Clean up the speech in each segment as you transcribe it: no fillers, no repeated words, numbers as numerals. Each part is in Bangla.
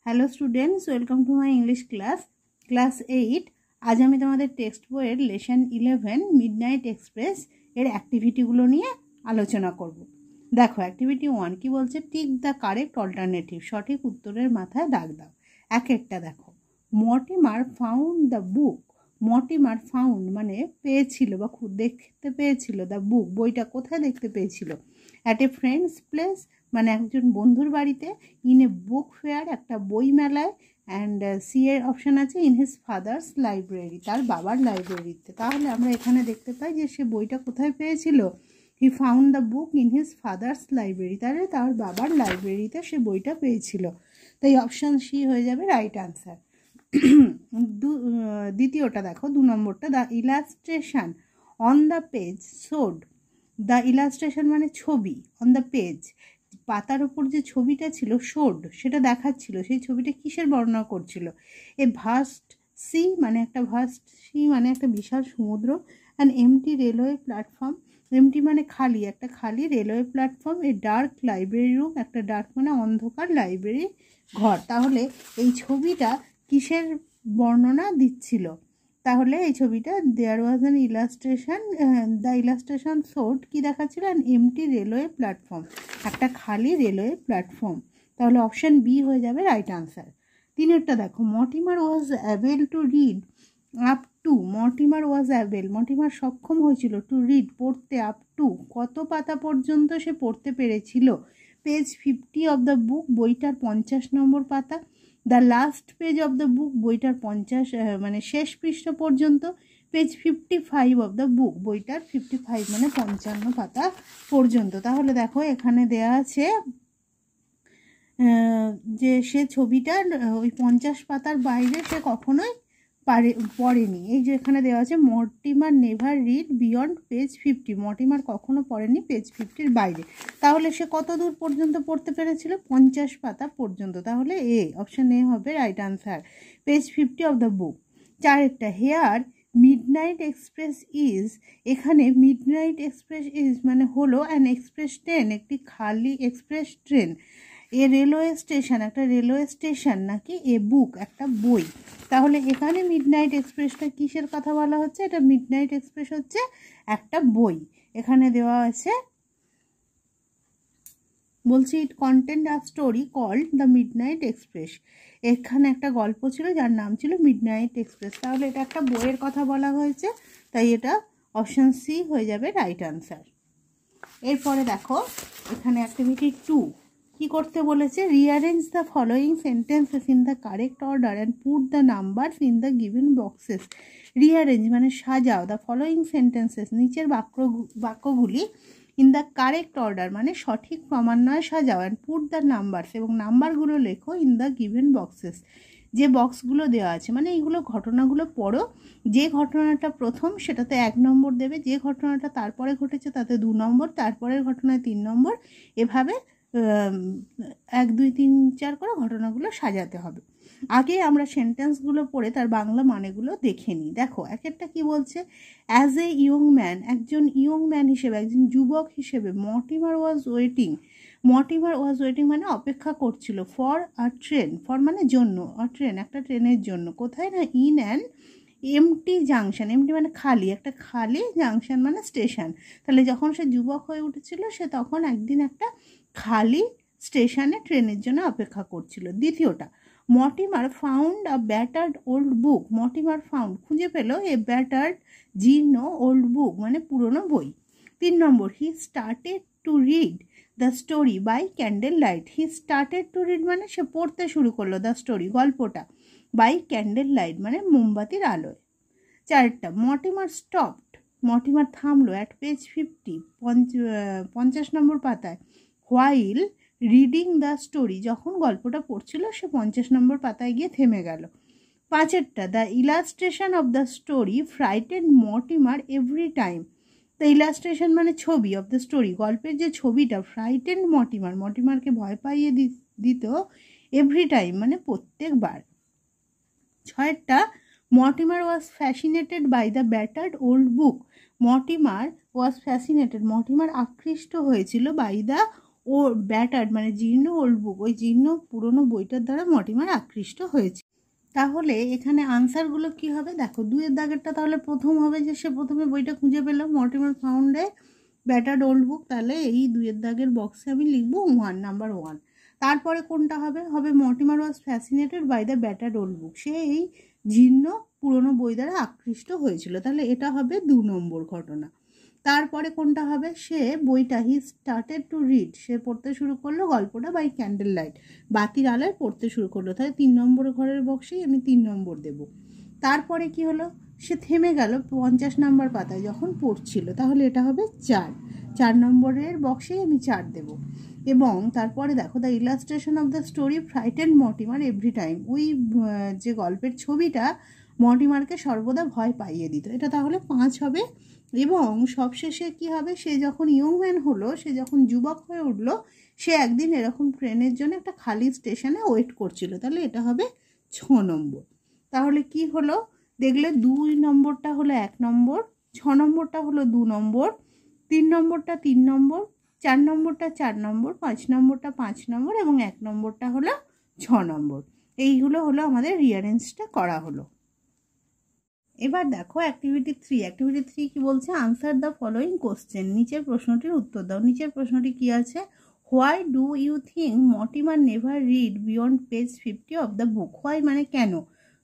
Hello students, welcome to my English class 8। আজ আমি তোমাদের টেক্সট বইয়ের লেসন 11 মিডনাইট এক্সপ্রেস এর অ্যাক্টিভিটিগুলো নিয়ে আলোচনা করব। দেখো, অ্যাক্টিভিটি 1 কি বলছে? টিক দ্য কারেক্ট অল্টারনেটিভ, সঠিক উত্তরের মাথায় দাগ দাও। এক একটা দেখো। Mortimer found the book. Mortimer found মানে পেয়েছিল বা দেখতে পেয়েছিল, দ্য বুক বইটা কোথায় দেখতে পেয়েছিল? অ্যাট এ ফ্রেন্ডস প্লেস মানে একজন বন্ধুর বাড়িতে, ইন এ বুক ফেয়ার একটা বই মেলায়, অ্যান্ড সি এর অপশান আছে ইন হিজ ফাদার্স লাইব্রেরি, তার বাবার লাইব্রেরিতে। তাহলে আমরা এখানে দেখতে পাই যে সে বইটা কোথায় পেয়েছিল? He found the book in his father's library, তাহলে তার বাবার লাইব্রেরিতে সে বইটা পেয়েছিল। তাই অপশান সি হয়ে যাবে রাইট আনসার। দ্বিতীয়টা দেখো, 2 নম্বরটা, the illustration on the page showed. The illustration মানে ছবি, অন দ্য পেজ পাতার ওপর যে ছবিটা ছিল, শোড সেটা দেখাচ্ছিল। সেই ছবিটা কিসের বর্ণনা করছিল? এ ভাস্ট সি মানে একটা ভাস্ট সি মানে একটা বিশাল সমুদ্র, and empty railway platform, empty মানে খালি, একটা খালি railway platform, a dark library room, একটা ডার্ক মানে অন্ধকার লাইব্রেরি ঘর। তাহলে এই ছবিটা কিসের বর্ণনা দিচ্ছিল? তাহলে এই ছবিটা there was an illustration, the illustration showed কি দেখাচ্ছিল? অ্যান এমটি রেলওয়ে প্ল্যাটফর্ম, একটা খালি রেলওয়ে প্ল্যাটফর্ম। তাহলে অপশান বি হয়ে যাবে রাইট আনসার। তিনেরটা দেখো, Mortimer was able to read up to. Mortimer was able, Mortimer সক্ষম হয়েছিল, টু রিড পড়তে, আপ টু কত পাতা পর্যন্ত সে পড়তে পেরেছিল? পেজ 50 অফ দ্য বুক, বইটার 50 নম্বর পাতা। The last page of the book, বইটার 50 মানে শেষ পৃষ্ঠা পর্যন্ত। পেজ 55 অফ দ্য বুক, বইটার 55 মানে 55 পাতা পর্যন্ত। তাহলে দেখো এখানে দেয়া আছে যে সে ছবিটার ওই 50 পাতার বাইরে সে কখনোই পড়েনি। এই যে এখানে দেওয়া আছে Mortimer never read beyond page 50, Mortimer কখনো পড়েনি পেজ 50-র বাইরে। তাহলে সে কত দূর পর্যন্ত পড়তে পেরেছিল? 50 পাতা পর্যন্ত। তাহলে এ, অপশান এ হবে right answer, page 50 of the book. চারেরটা, হেয়ার মিডনাইট এক্সপ্রেস ইজ, এখানে মিডনাইট এক্সপ্রেস ইজ মানে হলো অ্যান এক্সপ্রেস ট্রেন, একটি খালি express train. A railway station, একটা রেলওয়ে স্টেশন, নাকি এ বুক একটা বই। তাহলে এখানে মিডনাইট এক্সপ্রেসটা কিসের কথা বলা হচ্ছে? এটা মিডনাইট এক্সপ্রেস হচ্ছে একটা বই। এখানে দেওয়া আছে, বলছি it content a story called the Midnight Express, এখানে একটা গল্প ছিল যার নাম ছিল মিডনাইট এক্সপ্রেস। তাহলে এটা একটা বইয়ের কথা বলা হয়েছে, তাই এটা অপশান সি হয়ে যাবে রাইট আনসার। এরপরে দেখো এখানে অ্যাক্টিভিটি 2 কি করতে বলেছে? Rearrange the following sentences in the correct order and put the numbers in the given boxes. Rearrange মানে সাজাও, দ্য ফলোয়িং সেন্টেন্সেস নিচের বাক্যগুলি, ইন দ্য কারেক্ট অর্ডার মানে সঠিক ক্রমান্বয়ে সাজাও, অ্যান্ড পুট দ্য নাম্বারস এবং নাম্বারগুলো লেখো, ইন দ্য গিভেন বক্সেস যে বক্সগুলো দেওয়া আছে। মানে এইগুলো ঘটনাগুলো পড়ো, যে ঘটনাটা প্রথম সেটাতে 1 নম্বর দেবে, যে ঘটনাটা তারপরে ঘটেছে তাতে 2 নম্বর, তারপরের ঘটনায় 3 নম্বর, এভাবে 1 2 3 4 করে ঘটনাগুলো সাজাতে হবে। আগে আমরা সেন্টেন্সগুলো পড়ে তার বাংলা মানেগুলো দেখে নিই। দেখো এক একটা কী বলছে? অ্যাজ এ ইয়ং ম্যান, একজন ইয়ং ম্যান হিসেবে, একজন যুবক হিসেবে, Mortimer was waiting, Mortimer was waiting মানে অপেক্ষা করছিল, ফর আ ট্রেন, ফর মানে জন্য, আ ট্রেন একটা ট্রেনের জন্য। কোথায় না? In an empty junction, empty মানে খালি, একটা খালি জাংশন মানে স্টেশন। তাহলে যখন সে যুবক হয়ে উঠেছিল সে তখন একদিন একটা খালি স্টেশনে ট্রেনের জন্য অপেক্ষা করছিল। দ্বিতীয়টা, মর্টিমার ফাউন্ড আ battered old book, Mortimer found খুঁজে পেল এ ব্যাটার্ড জীর্ণ ওল্ড বুক মানে পুরনো বই। 3 নম্বর, he started to read the story by candle light, he started to read মানে সে পড়তে শুরু করলো দ্য স্টোরি গল্পটা, বাই ক্যান্ডেল লাইট মানে মোমবাতির আলোয়। 4টা, মর্টিমার স্টপড, মর্টিমার থামলো, অ্যাট পেজ 50 50 নম্বর পাতায়, হোয়াইল রিডিং দ্য স্টোরি যখন গল্পটা পড়ছিল সে 50 নম্বর পাতায় গিয়ে থেমে গেল। 5টা, the illustration of the story frighten Mortimer every time, the illustration মানে ছবি, অফ দ্য স্টোরি গল্পের যে ছবিটা, ফ্রাইটেন মর্টিমার মর্টিমারকে ভয় পাইয়ে দিত, এভরি টাইম মানে প্রত্যেকবার। 6টা, Mortimer was fascinated by the battered old book, Mortimer was fascinated Mortimer আকৃষ্ট হয়েছিল, বাই দ্য ও ব্যাটার্ড মানে জীর্ণ ওল্ড বুক, ওই জীর্ণ পুরনো বইটার দ্বারা মর্টিমার আকৃষ্ট হয়েছে। তাহলে এখানে আনসারগুলো কি হবে দেখো, 2-এর দাগেরটা তাহলে প্রথম হবে, যে সে প্রথমে বইটা খুঁজে পেল, Mortimer found a battered old বুক, তাহলে এই 2-এর দাগের বক্সে আমি লিখবো 1, নাম্বার 1। তারপরে কোনটা হবে, হবে Mortimer was fascinated by the battered old book, সে এই জীর্ণ পুরনো বই দ্বারা আকৃষ্ট হয়েছিল, তাহলে এটা হবে 2 নম্বর ঘটনা। তারপরে কোনটা হবে, সে বইটা হি স্টার্টেড টু রিড, সে পড়তে শুরু করলো গল্পটা বাই ক্যান্ডেল লাইট, বাতির আলোয় পড়তে শুরু করলো, তাহলে 3 নম্বর ঘরের বক্সেই আমি 3 নম্বর দেব। তারপরে কি হলো, সে থেমে গেল 50 নম্বর পাতায় যখন পড়ছিল, তাহলে এটা হবে 4 নম্বরের বক্সেই আমি 4 দেব। এবং তারপরে দেখো, the illustration of the story frightened Mortimer every time, ওই যে গল্পের ছবিটা মর্টিমারকে সর্বদা ভয় পাইয়ে দিত, এটা তাহলে 5 হবে। এবং সবশেষে কি হবে, সে যখন ইয়ং ম্যান হলো, সে যখন যুবক হয়ে উঠলো, সে একদিন এরকম ট্রেনের জন্য একটা খালি স্টেশনে ওয়েট করছিল, তাহলে এটা হবে 6 নম্বর। তাহলে কি হলো দেখলে, 2 নম্বরটা হলো 1 নম্বর, 6 নম্বরটা হলো 2 নম্বর, 3 নম্বরটা 3 নম্বর, 4 নম্বরটা 4 নম্বর, 5 নম্বরটা 5 নম্বর এবং 1 নম্বরটা হলো 6 নম্বর। এইগুলো হলো আমাদের রিয়ারেঞ্জটা করা হলো। এবার দেখো অ্যাক্টিভিটি 3 কি বলছে, আনসার দ্য ফলোয়িং কোশ্চেন, নিচের প্রশ্নটির উত্তর দাও। নিচের প্রশ্নটি কি আছে, why do you think Mortimer never read beyond page 50 of the book, why মানে কেন,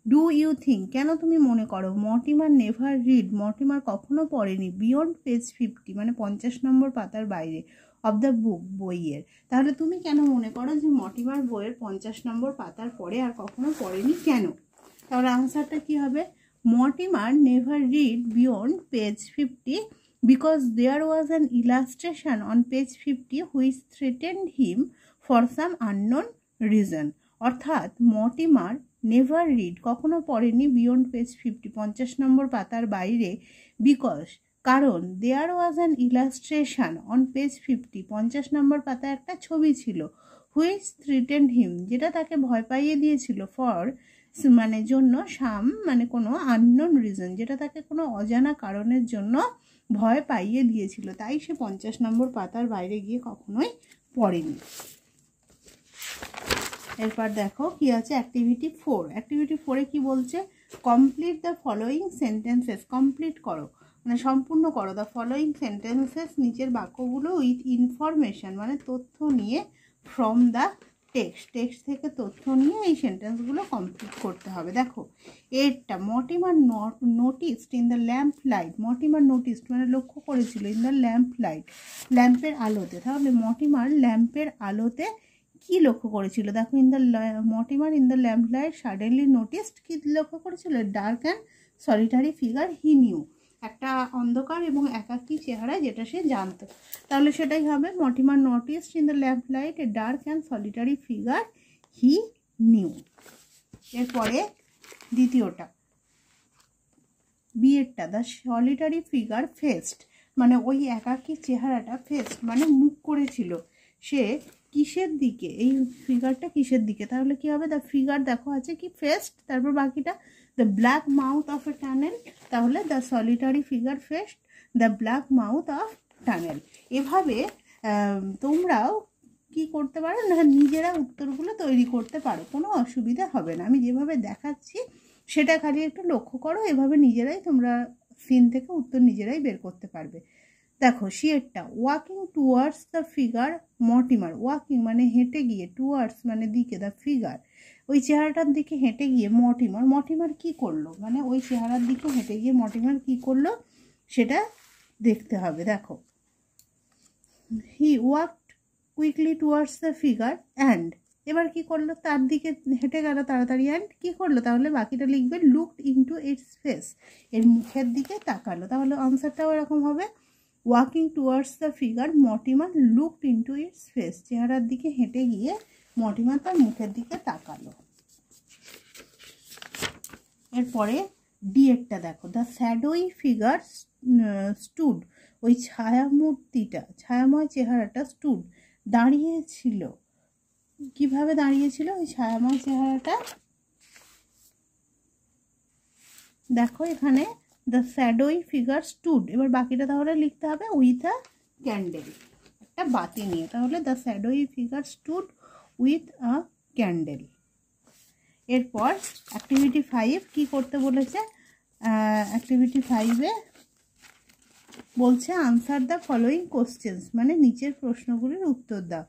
ডু ইউ থিঙ্ক কেন তুমি মনে করো, মর্টিমার নেভার রিড মর্টিমার কখনো পড়েনি, বিয়ন্ড পেজ 50 মানে 50 নম্বর পাতার বাইরে, অফ দ্য বুক বইয়ের, তাহলে তুমি কেন মনে করো যে মর্টিমার বইয়ের 50 নম্বর পাতার পরে আর কখনো পড়েনি কেন। তাহলে আনসারটা কি হবে, Mortimer never read beyond page 50 because there was an illustration on page 50 which threatened him for some unknown reason. অর্থাৎ মর্টিমার নেভার রিড কখনো পড়েনি বিয়ন্ড পেজ 50 50 নম্বর পাতার বাইরে, বিকজ কারণ there was an illustration on page 50 50 নম্বর পাতায় একটা ছবি ছিল, হুইচ থ্রিটেন্ড হিম যেটা তাকে ভয় পাইয়ে দিয়েছিল, ফর মানে জন্য, সাম মানে কোনো আননোন রিজন যেটা তাকে কোনো অজানা কারণের জন্য ভয় পাইয়ে দিয়েছিল, তাই সে 50 নম্বর পাতার বাইরে গিয়ে কখনোই পড়েনি। এরপর দেখো কি আছে অ্যাক্টিভিটি 4। অ্যাক্টিভিটি 4-এ কি বলছে, complete the following sentences, complete করো মানে সম্পূর্ণ করো, দ্য ফলোয়িং সেন্টেন্সেস নিচের বাক্যগুলো উইথ ইনফরমেশন মানে তথ্য নিয়ে, ফ্রম দ্য টেক্সট থেকে তথ্য নিয়ে এই সেন্টেন্সগুলো কমপ্লিট করতে হবে। দেখো এরটা, Mortimer noticed in the lamp light, Mortimer noticed মানে লক্ষ্য করেছিল, ইন দ্য ল্যাম্প লাইট ল্যাম্পের আলোতে, তাহলে মর্টিমার ল্যাম্পের আলোতে কি লক্ষ্য করেছিল, দেখো in the Mortimer in the lamp light suddenly noticed, কি লক্ষ্য করেছিল, dark and solitary figure he knew, একটা অন্ধকার এবং একাকী চেহারা যেটা সে জানতো, তাহলে সেটাই হবে Mortimer noticed in the lamp light a dark and solitary figure he new. এরপরে দ্বিতীয়টা বিয়েরটা, দ্য সলিটারি ফিগার ফেস্ট মানে ওই একাকী চেহারাটা, ফেস্ট মানে মুখ করেছিল, সে কিসের দিকে, এই ফিগারটা কিসের দিকে, তাহলে কি হবে, দ্য ফিগার দেখো আছে কি ফেস্ট, তারপর বাকিটা the black mouth of a tunnel, তাহলে the solitary figure faced the black mouth of tunnel. এভাবে তোমরাও কি করতে পারো না, নিজেরা উত্তরগুলো তৈরি করতে পারো, কোনো অসুবিধা হবে না, আমি যেভাবে দেখাচ্ছি সেটা খালি একটু লক্ষ্য করো, এভাবে নিজেরাই তোমরা সিন থেকে উত্তর নিজেরাই বের করতে পারবে। দেখো শিয়েরটা, walking towards the figure Mortimer, walking মানে হেঁটে গিয়ে, টুয়ার্ডস মানে দিকে, দ্য ফিগার ওই চেহারাটার দিকে হেঁটে গিয়ে, মর্টিমার কি করলো, মানে ওই চেহারার দিকে হেঁটে গিয়ে মর্টিমার কি করলো সেটা দেখতে হবে। দেখো he walked quickly towards the figure and, এবার কি করলো, তার দিকে হেঁটে গেল তাড়াতাড়ি, অ্যান্ড কি করলো, তাহলে বাকিটা লিখবে লুকড ইনটু ইটস ফেস, এর মুখের দিকে তাকালো, তাহলে আনসারটাও এরকম হবে, walking towards the figure Mortimer looked into it's face, চেহারার দিকে হেঁটে গিয়ে মর্টিমার তার মুখের দিকে তাকালো। এরপরে ডিএরটা দেখো, দ্য শ্যাডোই ফিগার স্টুড, ওই ছায়ামূর্তিটা ছায়াময় চেহারাটা স্টুড দাঁড়িয়েছিল, কিভাবে দাঁড়িয়েছিল ওই ছায়াময় চেহারাটা, দেখো এখানে দ্য শ্যাডোই ফিগার স্টুড, এবার বাকিটা তাহলে লিখতে হবে উইথ আ ক্যান্ডেল, একটা বাতি নিয়ে। তাহলে the shadowy figure stood with a candle. এরপর অ্যাক্টিভিটি 5 কি করতে বলেছে? অ্যাক্টিভিটি 5-এ বলছে আনসার দ্য ফলোয়িং কোশ্চেন্স, মানে নিচের প্রশ্নগুলির উত্তর দাও।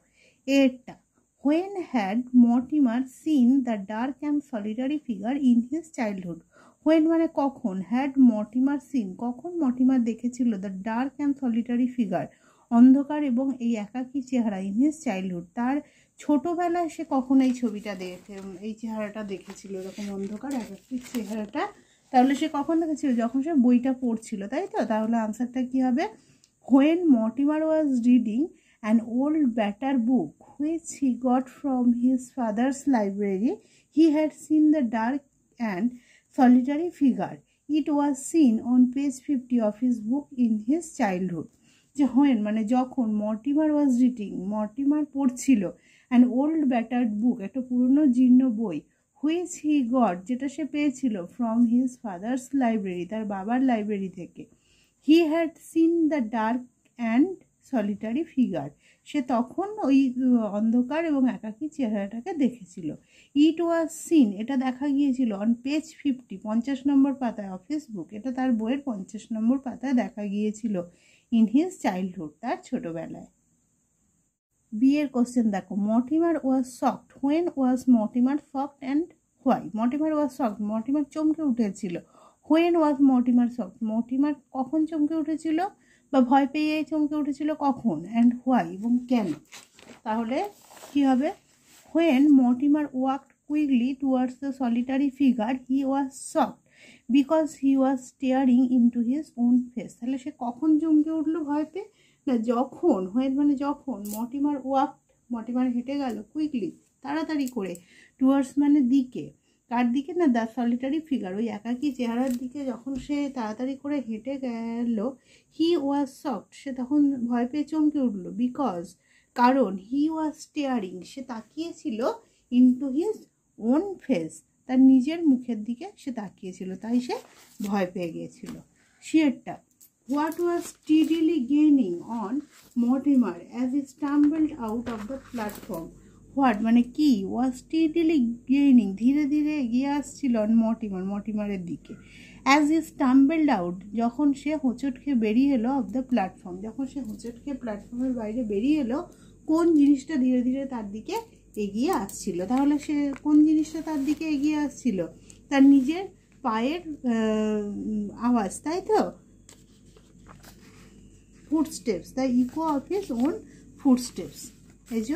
এরটা, when had Mortimer seen the dark and solitary figure in his childhood? When মানে কখন, হ্যাড মর্টিমার সিন কখন মর্টিমার দেখেছিল the dark and solitary figure অন্ধকার এবং এই একাকী চেহারা ইন হিজ চাইল্ডহুড, তার ছোটোবেলায় সে কখন এই ছবিটা এই চেহারাটা দেখেছিল, এরকম অন্ধকার একাকী চেহারাটা। তাহলে সে কখন দেখেছিল? যখন সে বইটা পড়ছিল, তাই তো? তাহলে আনসারটা কী হবে? When Mortimer was reading an old batter book which he got from his father's library he had seen the dark and solitary figure. It was seen on page 50 of his book in his childhood. যে হোয়েন মানে যখন মর্টিমার ওয়াজ রিডিং, মর্টিমার পড়ছিল, অ্যান ওল্ড ব্যাটার্ড বুক একটা পুরনো জীর্ণ বই, হুইচ হি গট যেটা সে পেয়েছিল ফ্রম হিজ ফাদার্স লাইব্রেরি তার বাবার লাইব্রেরি থেকে, he had seen the dark and solitary figure সে তখন ওই অন্ধকার এবং একাকী চেহারাটাকে দেখেছিল। ইট ওয়াজ সিন এটা দেখা গিয়েছিল অন পেজ 50 50 নম্বর পাতায় অফ হিজ বুক এটা তার বইয়ের 50 নম্বর পাতায় দেখা গিয়েছিল। ইন হিজ চাইল্ডহুড তার ছোটোবেলায়। বিয়ের কোশ্চেন দেখো, Mortimer was shocked, when was Mortimer shocked and why? Mortimer was shocked Mortimer চমকে উঠেছিল। When was Mortimer shocked Mortimer কখন চমকে উঠেছিল বা ভয় পেয়ে চমকে উঠেছিল কখন, অ্যান্ড হোয়াই এবং কেন? তাহলে কি হবে? When Mortimer walked quickly towards the solitary figure he was shocked because he was staring into his own face. তাহলে সে কখন চমকে উঠলো ভয় পেয়ে? না, যখন। হোয়েন মানে যখন। মর্টিমার ওয়াকড মর্টিমার হেঁটে গেল কুইকলি তাড়াতাড়ি করে, টুয়ার্ডস মানে দিকে, কার দিকে? না, দ্য সলিটারি ফিগার ওই একাকী চেহারার দিকে যখন সে তাড়াতাড়ি করে হেঁটে গেল, হি ওয়াজ শকড সে তখন ভয় পেয়ে চমকে উঠল, বিকজ কারণ, হি ওয়াজ স্টেয়ারিং সে তাকিয়েছিল, ইনটু হিজ ওন ফেস তার নিজের মুখের দিকে সে তাকিয়েছিল, তাই সে ভয় পেয়ে গিয়েছিল। শিয়ারটা, what was steadily gaining on Mortimer as he stumbled out of the platform? What মানে কি, ওয়াজ স্টিডিলি গেইনিং ধীরে ধীরে এগিয়ে আসছিল অন মর্টিমারের দিকে, অ্যাজ ই স্টাম্বলড আউট যখন সে হোঁচট খেয়ে বেরিয়ে এলো, অফ দ্য প্ল্যাটফর্ম যখন সে হোঁচট খেয়ে প্ল্যাটফর্মের বাইরে বেরিয়ে এলো, কোন জিনিসটা ধীরে ধীরে তার দিকে এগিয়ে আসছিল? তাহলে সে কোন জিনিসটা তার দিকে এগিয়ে আসছিল? তার নিজের পায়ের আওয়াজ, তাই তো? Footsteps, the echo of his own footsteps. এই যে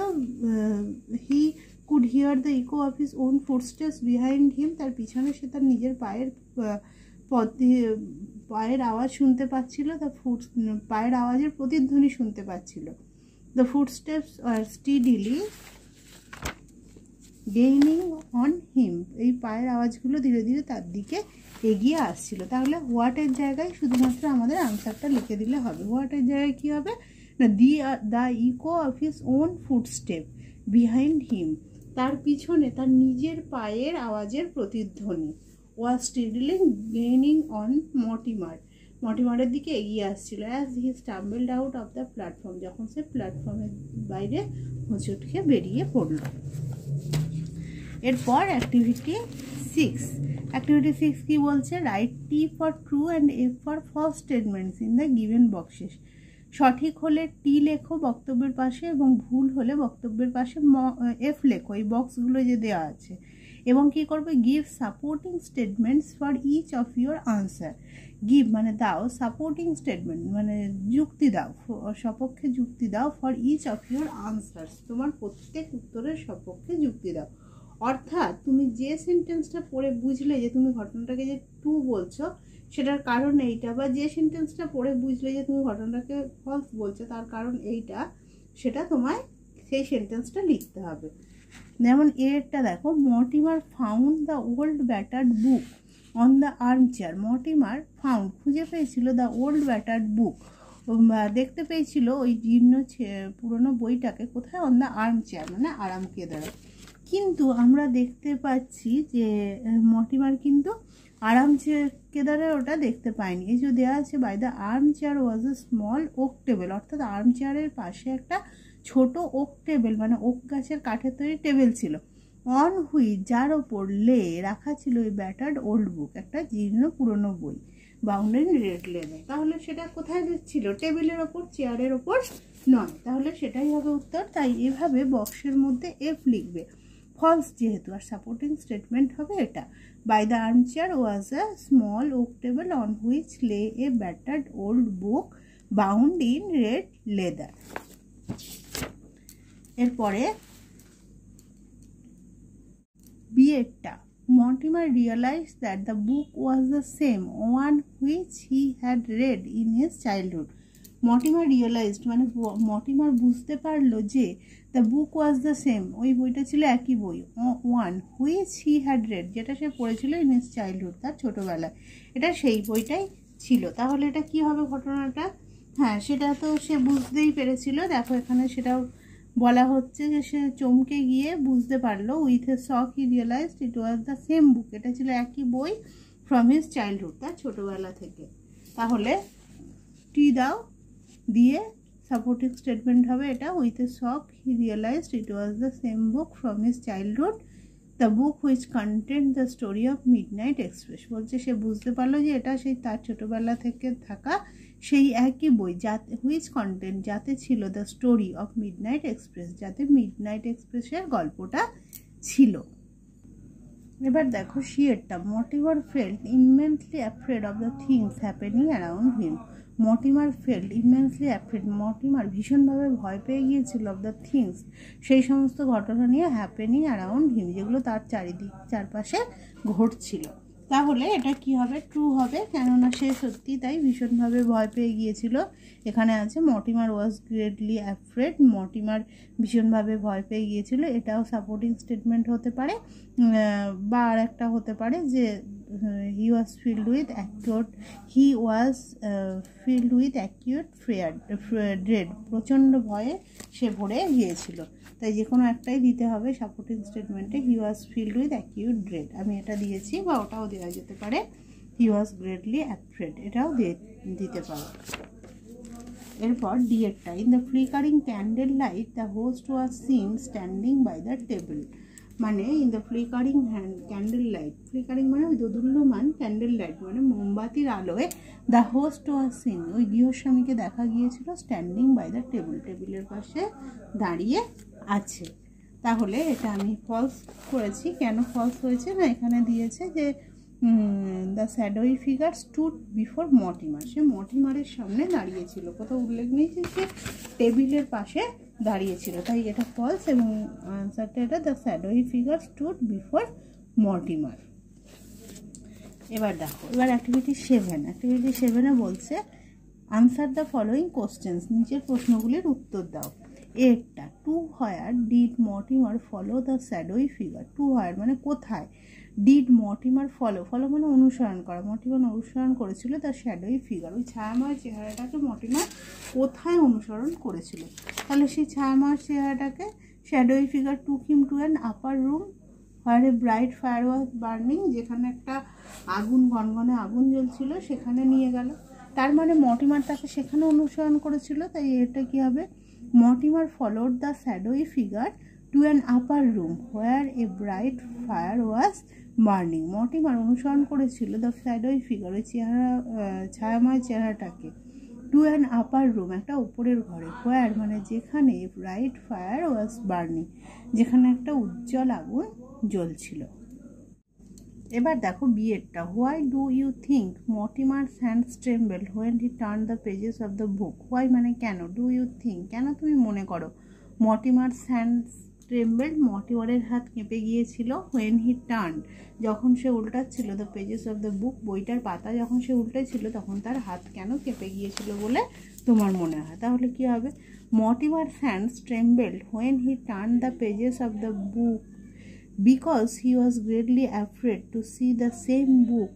he could hear the echo of his own footsteps behind him, তার পিছনে সে তার নিজের পায়ের আওয়াজ শুনতে পাচ্ছিল, তার পায়ের আওয়াজের প্রতিধ্বনি শুনতে পাচ্ছিল। The footsteps are steadily gaining on him, এই পায়ের আওয়াজগুলো ধীরে ধীরে তার দিকে এগিয়ে আসছিল। তাহলে হোয়াটের জায়গায় শুধুমাত্র আমাদের আনসারটা লিখে দিলে হবে। হোয়াটের জায়গায় কী হবে? না, the echo of his own footstep behind him, তার পিছনে তার নিজের পায়ের আওয়াজের প্রতিধ্বনি। ওয়াজ স্টিডিলি গেইনিং অন মর্টিমারের দিকে এগিয়ে আসছিল, as he stumbled out of the platform যখন সে প্ল্যাটফর্মের বাইরে হোঁচট খেয়ে বেরিয়ে পড়ল। এরপর অ্যাক্টিভিটি 6 কি বলছে? Write T for true and F for false statements in the given boxes. সঠিক হলে টি লেখো বক্তব্যের পাশে এবং ভুল হলে বক্তব্যের পাশে এফ লেখো, এই বক্সগুলো যে দেওয়া আছে। এবং কি করবে? Give supporting statements for each of your answer. Give মানে দাও, সাপোর্টিং স্টেটমেন্ট মানে যুক্তি দাও, সপক্ষে যুক্তি দাও, for each of your answers তোমার প্রত্যেক উত্তরের সপক্ষে যুক্তি দাও। অর্থাৎ তুমি যে সেন্টেন্সটা পড়ে বুঝলে যে তুমি ঘটনাটাকে যে ট্রু বলছো সেটার কারণ এইটা, বা যে সেন্টেন্সটা পড়ে বুঝলে যে তুমি ঘটনাটাকে ফলস বলছো তার কারণ এইটা, সেটা তোমায় সেই সেন্টেন্সটা লিখতে হবে। যেমন এরটা দেখো, Mortimer found the old battered book on the arm chair. Mortimer found খুঁজে পেয়েছিল দ্য ওল্ড ব্যাটার্ড বুক, দেখতে পেয়েছিল ওই জীর্ণ পুরনো বইটাকে কোথায়? অন দ্য আর্ম চেয়ার মানে আরাম কেদারা। কিন্তু আমরা দেখতে পাচ্ছি যে মর্টিমার কিন্তু আরাম চেয়ার কেদারে ওটা দেখতে পাইনি। এই যে দেওয়া আছে, by the arm chair was a small oak table, অর্থাৎ আর্ম চেয়ারের পাশে একটা ছোট ওক টেবিল মানে ওক গাছের কাঠের তৈরি টেবিল ছিল, অন হুইচ যার ওপর লে রাখা ছিল ওই ব্যাটার্ড ওল্ড বুক, একটা জীর্ণ পুরনো বই, বাউন্ড ইন রেড লেদার। তাহলে সেটা কোথায় ছিল? টেবিলের ওপর, চেয়ারের ওপর নয়। তাহলে সেটাই হবে উত্তর। তাই এভাবে বক্সের মধ্যে এফ লিখবে, ফলস যেহেতু, আর সাপোর্টিং স্টেটমেন্ট হবে এটা, by the arm chair was a small oak table on which lay a battered old book bound in red leather. এরপরে বিয়েরটা, Mortimer realized that the book was the same one which he had read in his childhood. Mortimer realized মানে মর্টিমার বুঝতে পারলো যে the book was the same, ওই বইটা ছিল একই বই, one which he had red, যেটা সে পড়েছিল ইন হিজ চাইল্ডহুড, তার ছোটোবেলায়, এটা সেই বইটাই ছিল। তাহলে এটা কি হবে ঘটনাটা? হ্যাঁ, সেটা তো সে বুঝতেই পেরেছিল। দেখো এখানে সেটাও বলা হচ্ছে যে সে চমকে গিয়ে বুঝতে পারলো, with a shock he realised it was the same book, এটা ছিল একই বই ফ্রম হিজ চাইল্ডহুড, তার ছোটোবেলা থেকে। তাহলে টি দাও দিয়ে সাপোর্টিং স্টেটমেন্ট হবে এটা, with a shock he realised it was the same book from his childhood, the book which contained the story of Midnight Express. বলছে সে বুঝতে পারলো যে এটা সেই তার ছোটোবেলা থেকে থাকা সেই একই বই, যাতে হুইচ কন্টেন্ট, যাতে ছিল the story of Midnight Express, যাতে মিডনাইট এক্সপ্রেসের গল্পটা ছিল। এবার দেখো শিয়েরটা, Mortimer felt immensely afraid of the things happening around him. Mortimer felt immensely afraid, Mortimer ভীষণভাবে ভয় পেয়ে গিয়েছিল, অফ দ্য থিংস, সেই সমস্ত ঘটনা নিয়ে, হ্যাপেনিং অ্যারাউন্ড হিম, যেগুলো তার চারপাশে ঘটছিল। তাহলে এটা কি হবে? ট্রু হবে, কেননা সে সত্যি তাই ভীষণভাবে ভয় পেয়ে গিয়েছিল। এখানে আছে মর্টিমার ওয়াজ গ্রেটলি অ্যাফ্রেড, মর্টিমার ভীষণভাবে ভয় পেয়ে গিয়েছিল, এটাও সাপোর্টিং স্টেটমেন্ট হতে পারে। বা আর একটা হতে পারে যে হি ওয়াজ ফিল্ড উইথ অ্যাকিউট ড্রেড, প্রচণ্ড ভয়ে সে ভরে গিয়েছিল। তাই যে কোনো একটাই দিতে হবে সাপোর্টিং স্টেটমেন্টে, হি ওয়াজ ফিল্ড উইথ অ্যাকিউট ড্রেড, আমি এটা দিয়েছি, বা ওটাও দেওয়া যেতে পারে, হি ওয়াজ গ্রেটলি অ্যাফ্রেড, এটাও দিতে পারো। এরপর ডিএরটা, in the flickering candle light the host was seen standing by the table. মানে in the flickering candle light, flickering মানে ওই দোদুল্যমান, ক্যান্ডেল লাইট মানে মোমবাতির আলোয়, দ্য হোস্ট ওয়াজ সিন, ওই গৃহস্বামীকে দেখা গিয়েছিল, স্ট্যান্ডিং বাই দ্য টেবিল, টেবিলের পাশে দাঁড়িয়ে আছে। তাহলে এটা আমি ফলস করেছি। কেন ফলস হয়েছে? না, এখানে দিয়েছে যে the shadowy figure stood before Mortimer, সে মর্টিমারের সামনে দাঁড়িয়েছিল, কোথাও উল্লেখ নেই যে সে টেবিলের পাশে দাঁড়িয়েছিল, তাই এটা ফলস, এবং আনসারটা এটা, the shadowy figure stood before Mortimer. এবার দেখো, এবার অ্যাক্টিভিটি 7, অ্যাক্টিভিটি 7-এ বলছে আনসার দ্য ফলোয়িং কোশ্চেন্স, নিচের প্রশ্নগুলির উত্তর দাও। এরটা, to where did Mortimer follow the shadowy figure, to where মানে কোথায়, ডিড মর্টিমার ফলো, ফলো মানে অনুসরণ করা, মর্টিমার অনুসরণ করেছিল দ্য শ্যাডোই ফিগার, ওই ছায়াময় চেহারাটাকে মর্টিমার কোথায় অনুসরণ করেছিল। তাহলে সেই ছায়াময় চেহারাটাকে shadowy figure took him to an upper room where a bright fire was burning, যেখানে একটা আগুন, গনগনে আগুন জ্বলছিল, সেখানে নিয়ে গেল। তার মানে মর্টিমার তাকে সেখানে অনুসরণ করেছিল, তাই এটা কি হবে? Mortimer followed the shadowy figure to an upper room where a bright fire was burning. Mortimer অনুসরণ করেছিল দ্য শ্যাডোই ফিগার, ওই ছায়াময় চেহারাটাকে, টু অ্যান আপার রুম একটা উপরের ঘরে, হোয়ার মানে যেখানে, ব্রাইট ফায়ার ওয়াজ বার্নিং যেখানে একটা উজ্জ্বল আগুন জ্বলছিল। এবার দেখো বিয়েরটা, why do you think Mortimer's hands tremble when he turn the pages of the book. Why মানে কেন, ডু ইউ থিঙ্ক কেন তুমি মনে করো, মর্টিমারস হ্যান্ডস ট্রেম্বল মর্টিমারের হাত কেঁপে গিয়েছিল, হোয়েন হি টার্ন যখন সে উল্টাচ্ছিল, the pages of the book বইটার পাতা যখন সে উল্টেছিল, তখন তার হাত কেন কেঁপে গিয়েছিল বলে তোমার মনে হয়। তাহলে কি হবে? Mortimer's hands tremble when he turn the pages of the book because he was greatly afraid to see the same book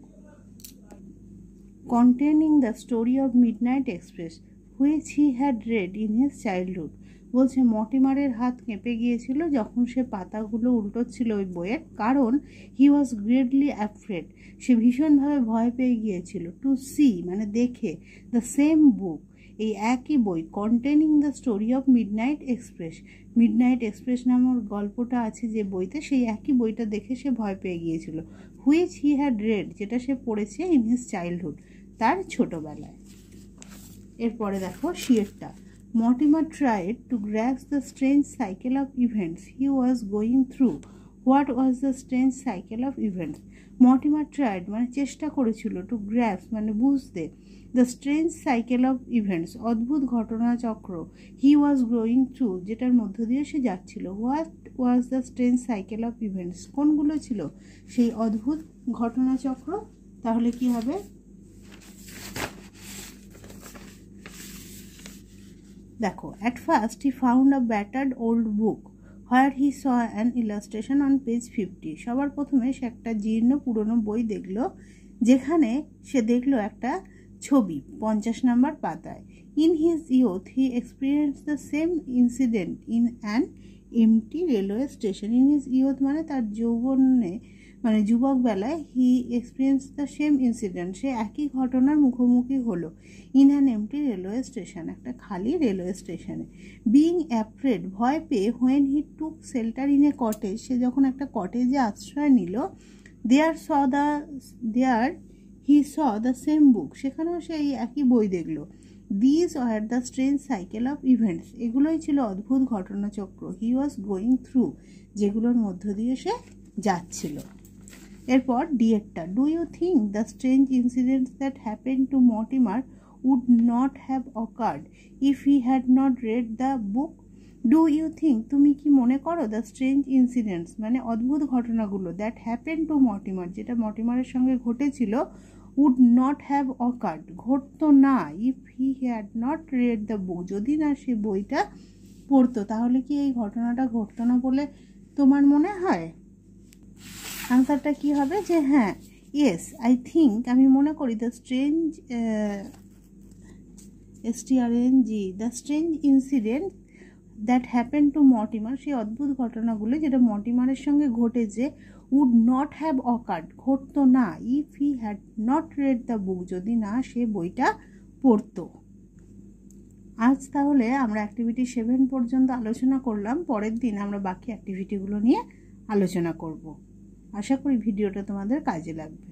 containing the story of Midnight Express which he had read in his childhood. বলছে মর্টিমারের হাত কেঁপে গিয়েছিল যখন সে পাতাগুলো উল্টোচ্ছিল ওই বইয়ের, কারণ হি ওয়াজ গ্রেটলি অ্যাফ্রেড, সে ভীষণভাবে ভয় পেয়ে গিয়েছিল। টু সি মানে দেখে, দ্য সেম বুক এই একই বই, containing the story of Midnight express, midnight express নামের গল্পটা আছে যে বইতে, সেই একই বইটা দেখে সে ভয় পেয়ে গিয়েছিল। হুইচ হি হ্যাড রেড, যেটা সে পড়েছে ইন হিজ চাইল্ডহুড, তার ছোটোবেলায়। এরপরে দেখো শিয়েরটা। Mortimer tried to grasp the strange cycle of events he was going through. What was the strange cycle of events? Mortimer tried মানে চেষ্টা করেছিল, টু গ্র্যাস্প মানে বুঝতে, the strange cycle of events অদ্ভুত ঘটনাচক্র, হি ওয়াজ গোয়িং থ্রু যেটার মধ্য দিয়ে সে যাচ্ছিল। What was the strange cycle of events কোনগুলো ছিল সেই অদ্ভুত ঘটনাচক্র? তাহলে কি হবে? দেখো, at first he found a battered old book where he saw an illustration on page 50. সবার প্রথমে সে একটা জীর্ণ পুরনো বই দেখলো যেখানে সে দেখলো একটা ছবি 50 নম্বর পাতায়। In his youth he experienced the same incident in an empty railway station. In his youth মানে তার যৌবনে মানে যুবক বেলায়, he experience the same incident সে একই ঘটনার মুখোমুখি হলো। In an empty railway station একটা খালি রেলওয়ে স্টেশনে। বিং অ্যাফ্রেড ভয় পেয়ে, when he took shelter in a cottage সে যখন একটা কটেজে আশ্রয় নিল, দেয়ার হি স দ্য সেম বুক সেখানেও সে এই একই বই দেখলো। This are the strange cycle of events এগুলোই ছিল অদ্ভুত ঘটনাচক্র, হি ওয়াজ গোয়িং থ্রু যেগুলোর মধ্য দিয়ে সে যাচ্ছিল। এরপর ডিএরটা। Do you think the strange incidents that happen to Mortimer would not have occurred if he had not read the book? Do you think তুমি কি মনে করো, দ্য স্ট্রেঞ্জ ইনসিডেন্টস মানে অদ্ভুত ঘটনাগুলো, দ্যাট হ্যাপেন টু মর্টিমার যেটা মর্টিমারের সঙ্গে ঘটেছিল, উড নট হ্যাভ অকার্ড ঘটতো না, if he had not read the বুক যদি না সে বইটা পড়তো, তাহলে কি এই ঘটনাটা ঘটতো না বলে তোমার মনে হয়? আনসারটা কি হবে যে হ্যাঁ, ইয়েস আই থিঙ্ক আমি মনে করি, the strange the strange incident that happen to Mortimer সেই অদ্ভুত ঘটনাগুলো যেটা মর্টিমারের সঙ্গে ঘটেছে, উড নট হ্যাভ অকার্ড ঘটতো না, if he had not read the বুক যদি না সে বইটা পড়তো। আজ তাহলে আমরা অ্যাক্টিভিটি 7 পর্যন্ত আলোচনা করলাম, পরের দিন আমরা বাকি অ্যাক্টিভিটিগুলো নিয়ে আলোচনা করব। আশা করি ভিডিওটা তোমাদের কাজে লাগবে।